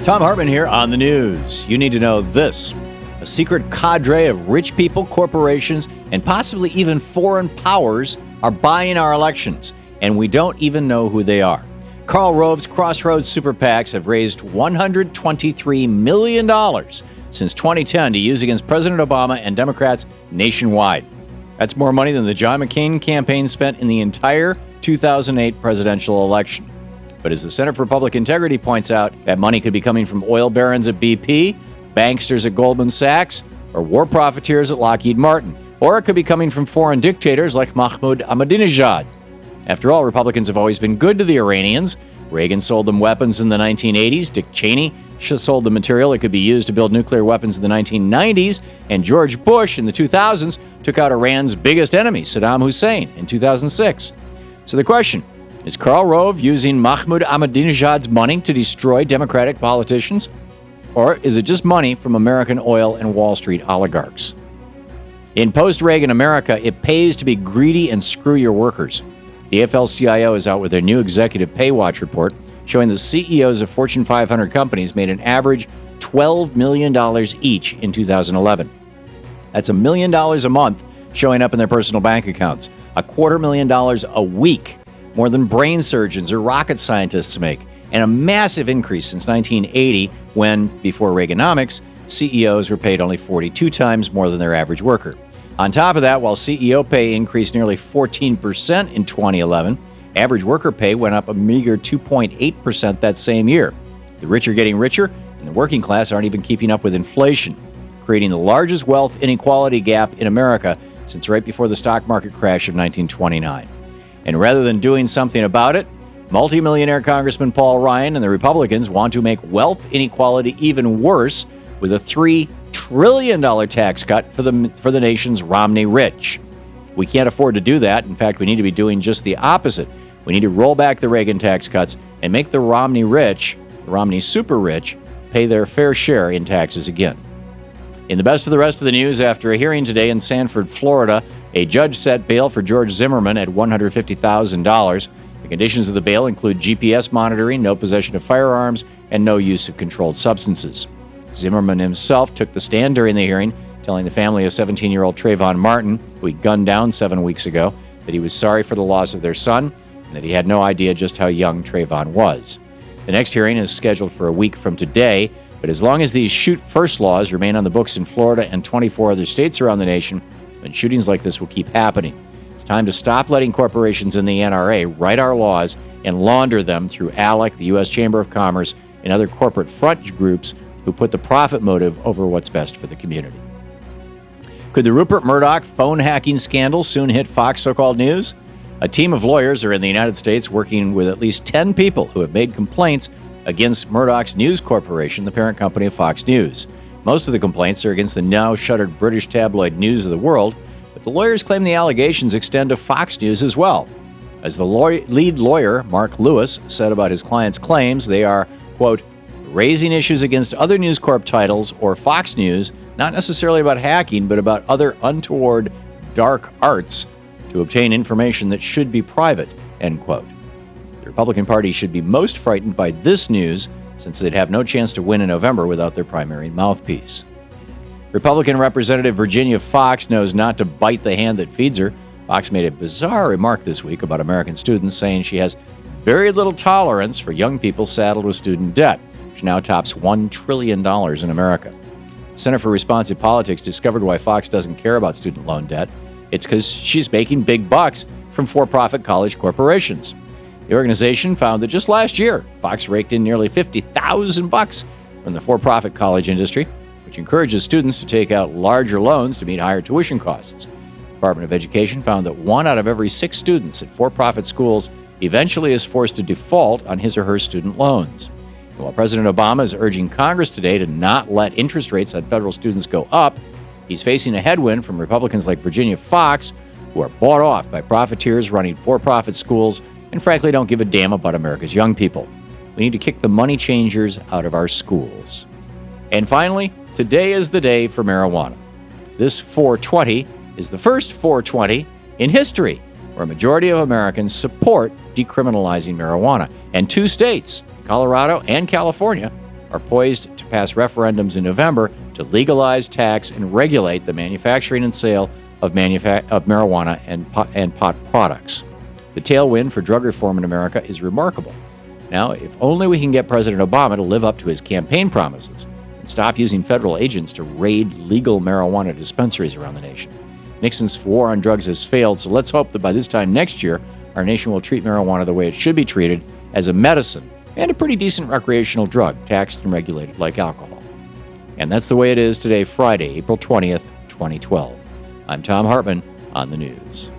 Thom Hartmann here on the news. You need to know this. A secret cadre of rich people, corporations, and possibly even foreign powers are buying our elections, and we don't even know who they are. Karl Rove's Crossroads super PACs have raised $123 million since 2010 to use against President Obama and Democrats nationwide. That's more money than the John McCain campaign spent in the entire 2008 presidential election. But as the Center for Public Integrity points out, that money could be coming from oil barons at BP, banksters at Goldman Sachs, or war profiteers at Lockheed Martin. Or it could be coming from foreign dictators like Mahmoud Ahmadinejad. After all, Republicans have always been good to the Iranians. Reagan sold them weapons in the 1980s. Dick Cheney sold them material that could be used to build nuclear weapons in the 1990s. And George Bush in the 2000s took out Iran's biggest enemy, Saddam Hussein, in 2006. So the question, is Karl Rove using Mahmoud Ahmadinejad's money to destroy Democratic politicians? Or is it just money from American oil and Wall Street oligarchs? In post-Reagan America, it pays to be greedy and screw your workers. The AFL-CIO is out with their new Executive Pay Watch report showing the CEOs of Fortune 500 companies made an average $12 million each in 2011. That's $1 million a month showing up in their personal bank accounts, $250,000 a week, more than brain surgeons or rocket scientists make, and a massive increase since 1980 when, before Reaganomics, CEOs were paid only 42 times more than their average worker. On top of that, while CEO pay increased nearly 14% in 2011, average worker pay went up a meager 2.8% that same year. The rich are getting richer, and the working class aren't even keeping up with inflation, creating the largest wealth inequality gap in America since right before the stock market crash of 1929. And rather than doing something about it, multimillionaire Congressman Paul Ryan and the Republicans want to make wealth inequality even worse with a $3 trillion tax cut for the nation's Romney rich. We can't afford to do that. In fact, we need to be doing just the opposite. We need to roll back the Reagan tax cuts and make the Romney rich, the Romney super rich, pay their fair share in taxes again. In the best of the rest of the news, after a hearing today in Sanford, Florida, a judge set bail for George Zimmerman at $150,000. The conditions of the bail include GPS monitoring, no possession of firearms, and no use of controlled substances. Zimmerman himself took the stand during the hearing, telling the family of 17-year-old Trayvon Martin, who he gunned down 7 weeks ago, that he was sorry for the loss of their son and that he had no idea just how young Trayvon was. The next hearing is scheduled for a week from today, but as long as these shoot first laws remain on the books in Florida and 24 other states around the nation, then shootings like this will keep happening. It's time to stop letting corporations in the NRA write our laws and launder them through ALEC, the U.S. Chamber of Commerce, and other corporate front groups who put the profit motive over what's best for the community. Could the Rupert Murdoch phone hacking scandal soon hit Fox so-called news? A team of lawyers are in the United States working with at least 10 people who have made complaints against Murdoch's News Corporation, the parent company of Fox News. Most of the complaints are against the now shuttered British tabloid News of the World, but the lawyers claim the allegations extend to Fox News as well. As the lead lawyer, Mark Lewis, said about his client's claims, they are, quote, raising issues against other News Corp titles or Fox News, not necessarily about hacking, but about other untoward dark arts to obtain information that should be private, end quote. The Republican Party should be most frightened by this news since they'd have no chance to win in November without their primary mouthpiece. Republican Representative Virginia Fox knows not to bite the hand that feeds her. Fox made a bizarre remark this week about American students, saying she has very little tolerance for young people saddled with student debt, which now tops $1 trillion in America. The Center for Responsive Politics discovered why Fox doesn't care about student loan debt. It's because she's making big bucks from for-profit college corporations. The organization found that just last year, Fox raked in nearly $50,000 from the for-profit college industry, which encourages students to take out larger loans to meet higher tuition costs. The Department of Education found that 1 out of every 6 students at for-profit schools eventually is forced to default on his or her student loans. And while President Obama is urging Congress today to not let interest rates on federal students go up, he's facing a headwind from Republicans like Virginia Fox, who are bought off by profiteers running for-profit schools and frankly don't give a damn about America's young people. We need to kick the money changers out of our schools. And finally, today is the day for marijuana. This 420 is the first 420 in history where a majority of Americans support decriminalizing marijuana. And 2 states, Colorado and California, are poised to pass referendums in November to legalize, tax, and regulate the manufacturing and sale of marijuana and pot products. The tailwind for drug reform in America is remarkable. Now, if only we can get President Obama to live up to his campaign promises and stop using federal agents to raid legal marijuana dispensaries around the nation. Nixon's war on drugs has failed, so let's hope that by this time next year, our nation will treat marijuana the way it should be treated, as a medicine and a pretty decent recreational drug, taxed and regulated like alcohol. And that's the way it is today, Friday, April 20th, 2012. I'm Thom Hartmann on the news.